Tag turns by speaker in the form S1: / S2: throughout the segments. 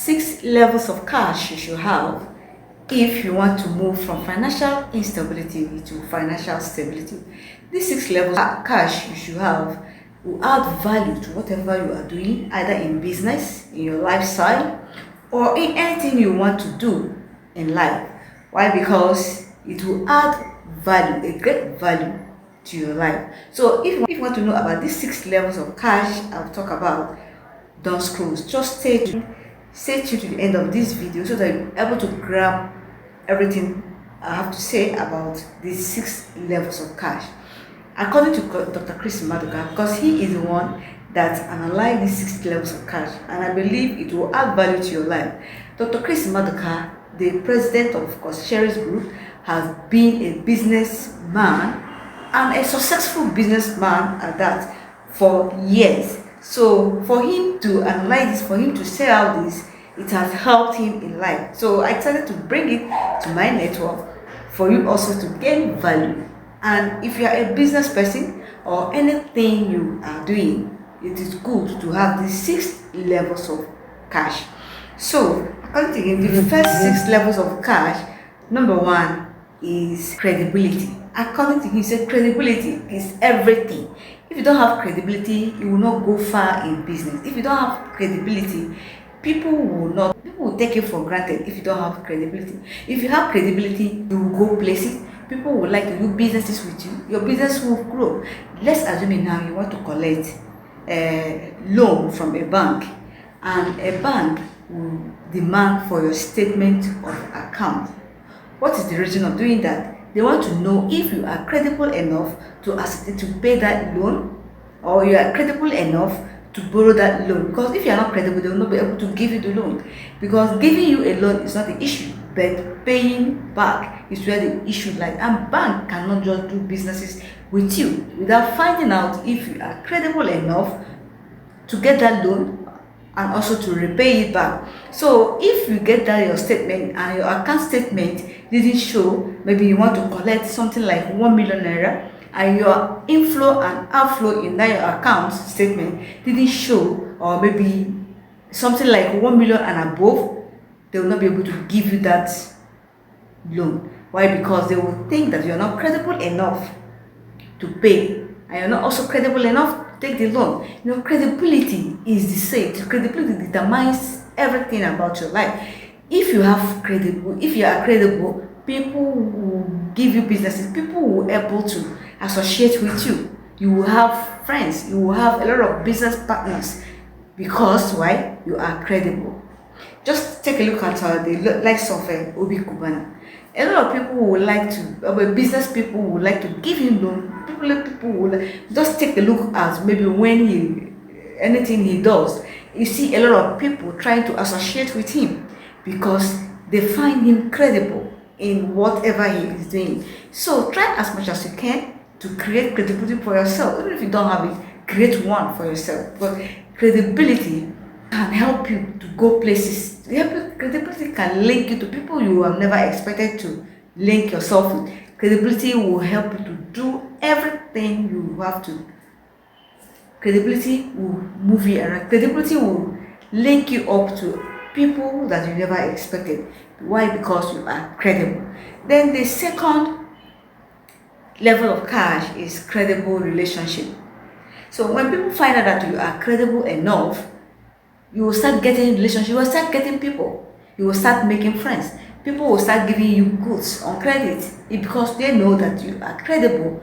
S1: 6 levels of cash you should have if you want to move from financial instability to financial stability. These 6 levels of cash you should have will add value to whatever you are doing, either in business, in your lifestyle, or in anything you want to do in life. Why? Because it will add value, a great value to your life. So if you want to know about these 6 levels of cash I'll talk about, don't scroll. Just stay tuned to the end of this video so that you're able to grab everything I have to say about these 6 levels of cash. According to Dr. Chris Maduka, because he is the one that analyzed these 6 levels of cash, and I believe it will add value to your life. Dr. Chris Maduka, the president of Sherry's Group, has been a businessman and a successful businessman at that for years. So for him to analyze this, for him to say out this, it has helped him in life. So I decided to bring it to my network for you also to gain value. And if you are a business person or anything you are doing, it is good to have these 6 levels of cash. So according to him, the first 6 levels of cash, number 1 is credibility. According to him, he said credibility is everything. If you don't have credibility, you will not go far in business. If you don't have credibility, people will take you for granted. If you don't have credibility, if you have credibility, you will go places. People will like to do businesses with you. Your business will grow. Let's assume now you want to collect a loan from a bank, and a bank will demand for your statement of account. What is the reason of doing that? They want to know if you are credible enough to pay that loan, or you are credible enough to borrow that loan. Because if you are not credible, they will not be able to give you the loan. Because giving you a loan is not the issue, but paying back is where the issue lies. And bank cannot just do businesses with you without finding out if you are credible enough to get that loan and also to repay it back. So if you get that your statement and your account statement didn't show, maybe you want to collect something like 1 million naira, and your inflow and outflow in that your account statement didn't show, or maybe something like 1 million and above, they will not be able to give you that loan. Why? Because they will think that you're not credible enough to pay, and you're not also credible enough to take the loan. You know, credibility is the same. Credibility determines everything about your life. If you are credible, people will give you businesses. People will be able to associate with you. You will have friends. You will have a lot of business partners. Because why? You are credible. Just take a look at the likes of Obi Kubana. A lot of people would like to, business people would like to give him loan. People will just take a look at maybe when anything he does. You see a lot of people trying to associate with him because they find him credible in whatever he is doing. So try as much as you can to create credibility for yourself. Even if you don't have it, create one for yourself. Because credibility can help you to go places. Credibility can link you to people you have never expected to link yourself with. Credibility will help you to do everything you have to. Credibility will move you around. Credibility will link you up to people that you never expected. Why? Because you are credible. Then the second level of cash is credible relationship. So when people find out that you are credible enough, you will start getting relationship, you will start getting people, you will start making friends. People will start giving you goods on credit because they know that you are credible.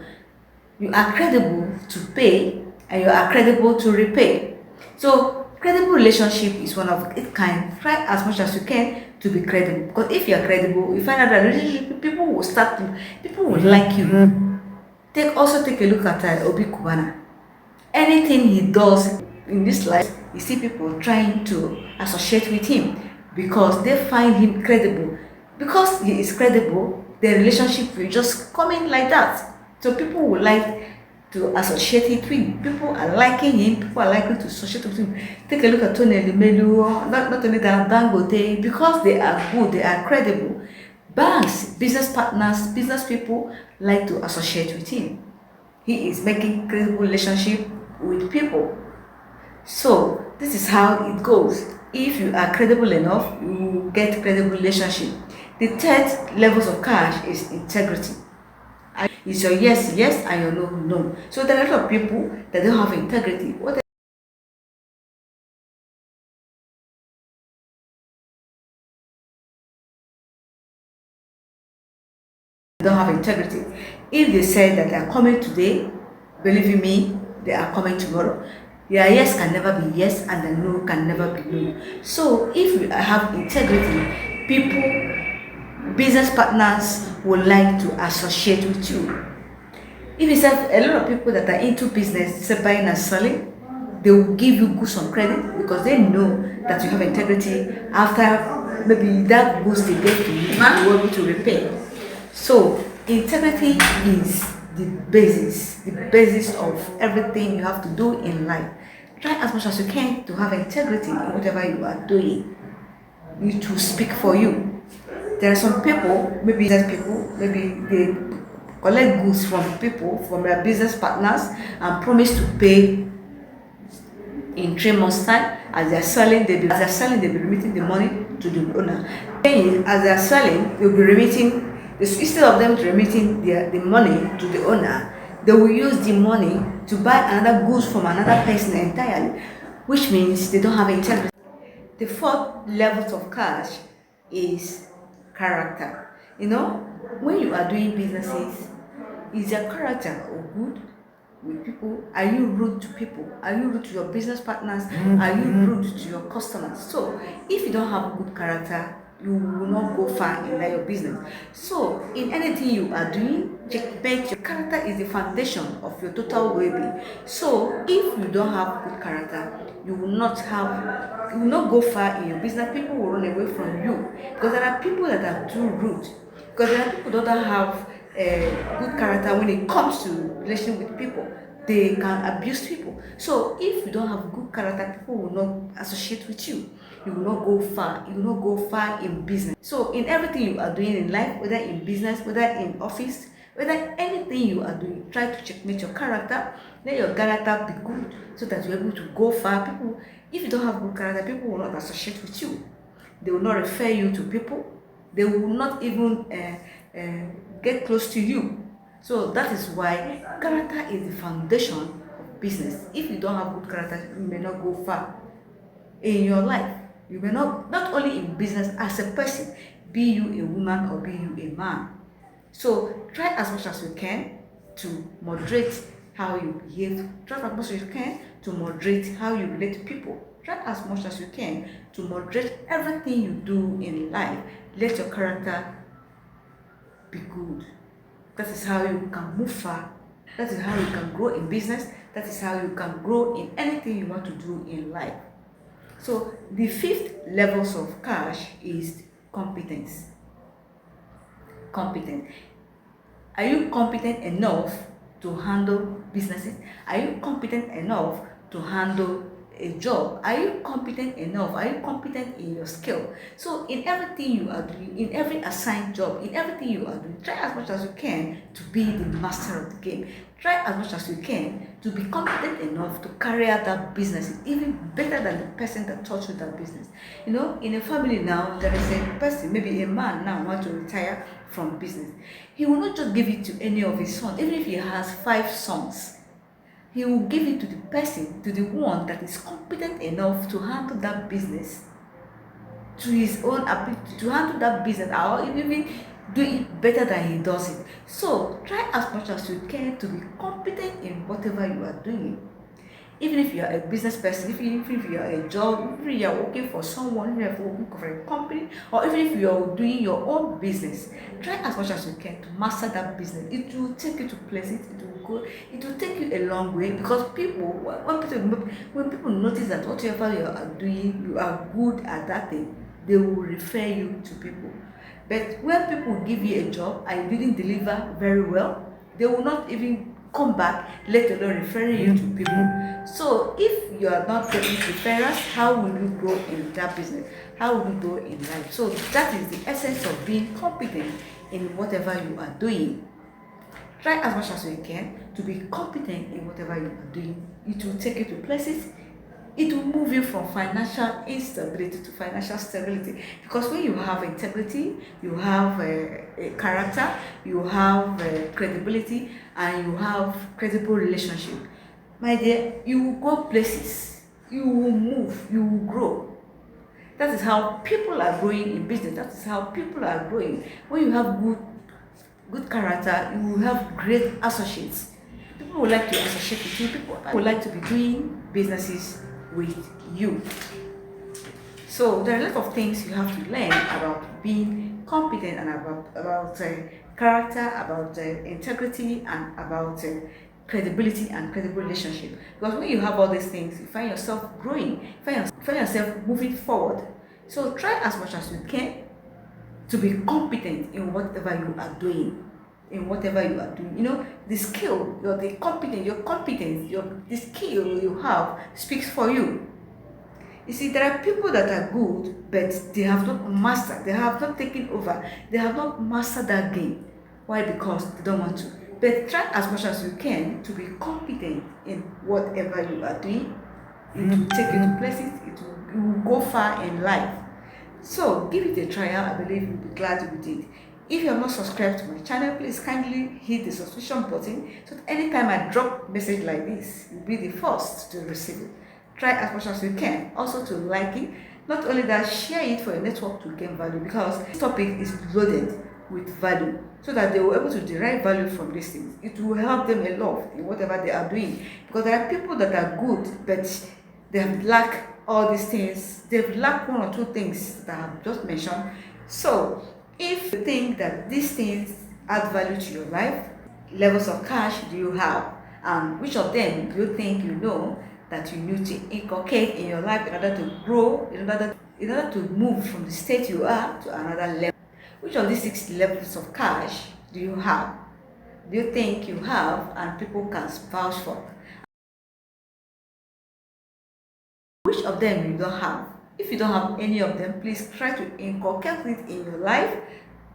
S1: You are credible to pay and you are credible to repay. So credible relationship is one of its kind. Try as much as you can to be credible. Because if you are credible, you find out that relationship, people will like you. Also take a look at Obi Kubana. Anything he does in this life, you see people trying to associate with him because they find him credible. Because he is credible, the relationship will just come in like that. So people would like to associate it with him. People are liking him. People are likely to associate with him. Take a look at Tony Limelu, not only that, Dangote, because they are good, they are credible. Banks, business partners, business people like to associate with him. He is making credible relationship with people. So this is how it goes. If you are credible enough, you will get credible relationship. The third levels of cash is integrity. Is your yes yes and your no no. So there are a lot of people that don't have integrity. What they don't have integrity. If they say that they are coming today, believe you me, they are coming tomorrow. Your yes can never be yes and the no can never be no. So if you have integrity, people, business partners would like to associate with you. If you have a lot of people that are into business, say buying and selling, they will give you goods on credit because they know that you have integrity. After maybe that goods they get to you, you will be able to repay. So integrity is the basis of everything you have to do in life. Try as much as you can to have integrity in whatever you are doing. You to speak for you. There are some people, maybe business people, maybe they collect goods from people, from their business partners, and promise to pay in 3 months' time. As they're selling, they'll be remitting the money to the owner. Paying as they're selling, they'll be remitting. Instead of them remitting the money to the owner, they will use the money to buy another goods from another person entirely, which means they don't have integrity. The fourth levels of cash is character. When you are doing businesses, is your character good with people? Are you rude to people? Are you rude to your business partners? Are you rude to your customers? So if you don't have good character, you will not go far in your business. So in anything you are doing, check your character is the foundation of your total well-being. So if you don't have good character, you will not go far in your business. People will run away from you because there are people that are too rude. Because there are people that don't have good character when it comes to relation with people. They can abuse people. So if you don't have good character, people will not associate with you. You will not go far. You will not go far in business. So in everything you are doing in life, whether in business, whether in office, whether anything you are doing, try to checkmate your character. Let your character be good so that you're able to go far. People, if you don't have good character, people will not associate with you. They will not refer you to people. They will not even get close to you. So that is why character is the foundation of business. If you don't have good character, you may not go far in your life. You may not only in business, as a person, be you a woman or be you a man. So try as much as you can to moderate how you behave. Try as much as you can to moderate how you relate to people. Try as much as you can to moderate everything you do in life. Let your character be good. That is how you can move far. That is how you can grow in business. That is how you can grow in anything you want to do in life. So the fifth levels of cash is competence. Competent. Are you competent enough to handle businesses? Are you competent enough to handle a job? Are you competent enough? Are you competent in your skill? So in everything you are doing, in every assigned job, in everything you are doing, try as much as you can to be the master of the game. Try as much as you can to be competent enough to carry out that business. It's even better than the person that taught you that business. In a family now, there is a person, maybe a man now want to retire from business. He will not just give it to any of his sons, even if he has 5 sons. He will give it to the person, to the one that is competent enough to handle that business to his own ability, to handle that business, or even do it better than he does it. So try as much as you can to be competent in whatever you are doing. Even if you are a business person, even if you are a job, even if you are working for someone, even if you are working for a company, or even if you are doing your own business, try as much as you can to master that business. It will take you to places, it will take you a long way, because when people notice that whatever you are doing, you are good at that thing, they will refer you to people. But when people give you a job and you didn't deliver very well, they will not even come back, let alone referring you to people. So if you are not getting referrals, how will you grow in that business? How will you grow in life? So that is the essence of being competent in whatever you are doing. Try as much as you can to be competent in whatever you are doing. It will take you to places, it will move you from financial instability to financial stability. Because when you have integrity, you have a character, you have credibility, and you have credible relationship, my dear, you will go places, you will move, you will grow. That is how people are growing in business. That is how people are growing. When you have good character, you will have great associates. People would like to associate with you. People would like to be doing businesses with you. So there are a lot of things you have to learn about being competent, and about character, about integrity, and about credibility and credible relationship. Because when you have all these things, you find yourself growing, find yourself moving forward. So try as much as you can to be competent in whatever you are doing. In whatever you are doing, the skill, the competence, your competence, the skill you have speaks for you. You see, there are people that are good, but they have not mastered, they have not taken over, they have not mastered that game. Why? Because they don't want to. But try as much as you can to be competent in whatever you are doing. It will take you to places, you will go far in life. So give it a trial. I believe you'll be glad you did. If you have not subscribed to my channel, please kindly hit the subscription button so that anytime I drop a message like this, you'll be the first to receive it. Try as much as you can also to like it. Not only that, share it for your network to gain value, because this topic is loaded with value, so that they will be able to derive value from these things. It will help them a lot in whatever they are doing, because there are people that are good, but they have lacked all these things. They've lacked one or two things that I have just mentioned. So if you think that these things add value to your life, levels of cash do you have, and which of them do you think that you need to inculcate in your life in order to grow, in order to move from the state you are to another level? Which of these 6 levels of cash do you have? Do you think you have and people can vouch for? Which of them you don't have? If you don't have any of them, please try to inculcate it in your life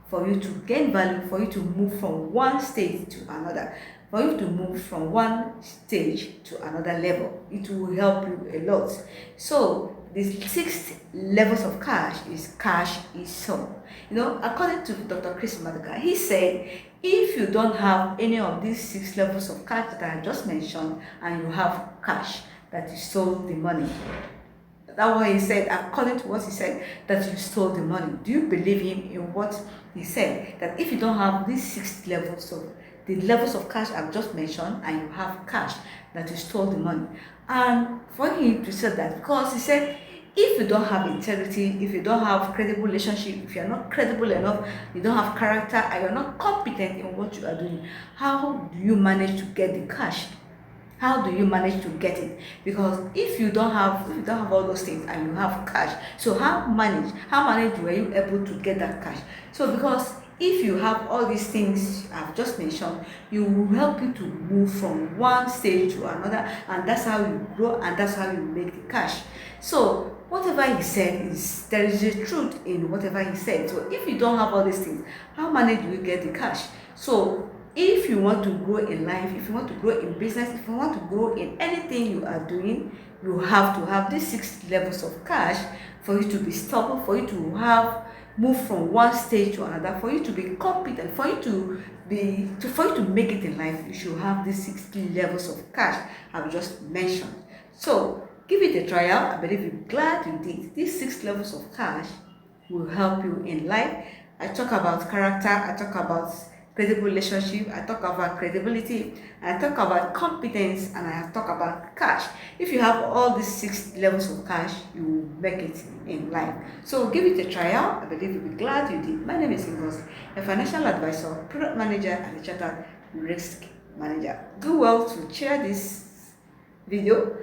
S1: for you to gain value, for you to move from one stage to another, for you to move from one stage to another level. It will help you a lot. So the 6 levels of cash is so. According to Dr. Chris Madiga, he said, if you don't have any of these 6 levels of cash that I just mentioned, and you have cash, that you stole the money. That's what he said. According to what he said, that you stole the money. Do you believe him in what he said? That if you don't have these 6 levels of the levels of cash I've just mentioned, and you have cash, that you stole the money. And for him to say that, because he said, if you don't have integrity, if you don't have credible relationship, if you're not credible enough, you don't have character, and you're not competent in what you are doing, how do you manage to get the cash? How do you manage to get it? Because if you don't have all those things and you have cash, so how managed were you able to get that cash? So because if you have all these things I've just mentioned, you will help you to move from one stage to another, and that's how you grow, and that's how you make the cash. So whatever he said, there is a truth in whatever he said. So if you don't have all these things, how managed do you get the cash? So if you want to grow in life, if you want to grow in business, if you want to grow in anything you are doing, you have to have these 6 levels of cash for you to be stable, for you to move from one stage to another, for you to be competent, for you to make it in life. You should have these 6 levels of cash I've just mentioned. So give it a trial. I believe you're glad you did. These 6 levels of cash will help you in life. I talk about character, I talk about credible relationship, I talk about credibility, I talk about competence, and I talk about cash. If you have all these 6 levels of cash, you will make it in life. So give it a trial. I believe you'll be glad you did. My name is Ingos, a financial advisor, product manager, and a chartered risk manager. Do well to share this video,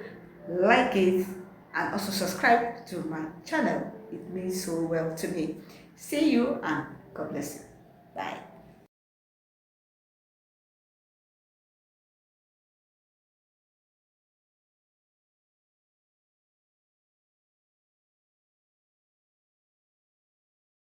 S1: like it, and also subscribe to my channel. It means so well to me. See you, and God bless you. Bye.